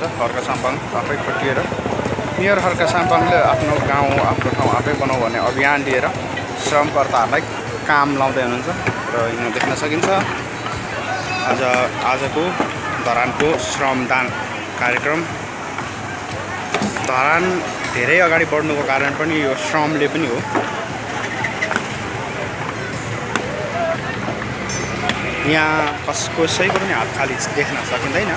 हुनुहुन्छ हर्का साम्पाङ आफै खटिएर मेयर हर्का साम्पाङले आफ्नो गाउँ आफ्नो ठाउँ आफै बनाऊ भन्ने अभियान लिएर श्रमकर्ताहरूलाई काम लाउँदै हुनुहुन्छ र यहाँ देख्न सकिन्छ आजको धरानको श्रमदान कार्यक्रम। धरान धेरै अगाडि बढ्नुको कारण पनि यो श्रमले पनि हो। यहाँ कसैको पनि हात खाली देख्न सकिँदैन।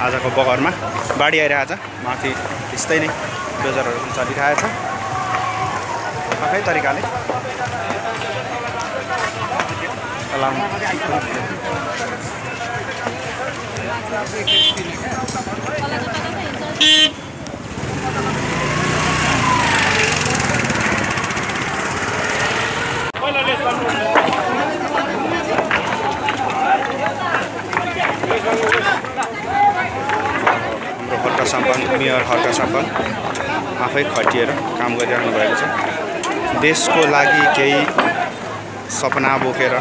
आजको बगरमा बाढी आइरहेछ, माथि त्यस्तै नै डोजरहरू पनि चलिरहेछ आफै तरिकाले। हाम्रो हर्का साम्पाङ मेयर हर्का साम्पाङ आफै खटिएर काम गरिरहनु भएको छ। देशको लागि केही सपना बोकेर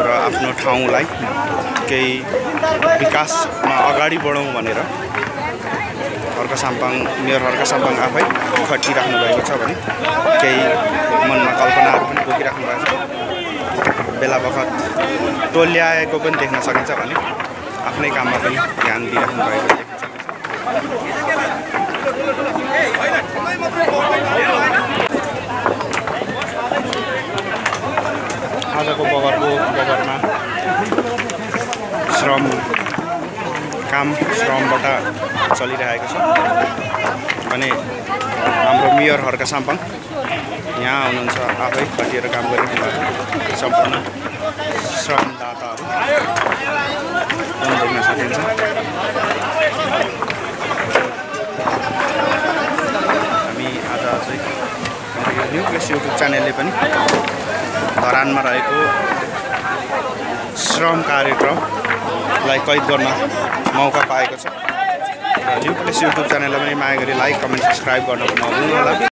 र आफ्नो ठाउँलाई केही विकासमा अगाडि बढाउँ भनेर हर्का साम्पाङ मेयर हर्का साम्पाङ आफै खटिराख्नु भएको छ भने केही मनमा कल्पनाहरू पनि बोकिराख्नु भएको छ। बेला बखत टोल्याएको पनि देख्न सकिन्छ भने आफ्नै काममा पनि ध्यान दिइराख्नु भएको देख्न सकिन्छ। आजको बगरमा श्रमबाट चलिरहेको छ भने हाम्रो मेयर हर्का साम्पाङ यहाँ हुनुहुन्छ आफै खटिएर काम गरिरहनु भएको सम्पूर्ण श्रमदाताहरू देख्न सकिन्छ। हामी आज चाहिँ न्यू प्रेस युट्युब च्यानलले पनि धरानमा रहेको श्रम कार्यक्रमलाई कैद गर्न मौका पाएको छ र न्यू प्रेस युट्युब च्यानललाई पनि माया गरी लाइक कमेन्ट सब्सक्राइब गर्न नभुल्नु होला।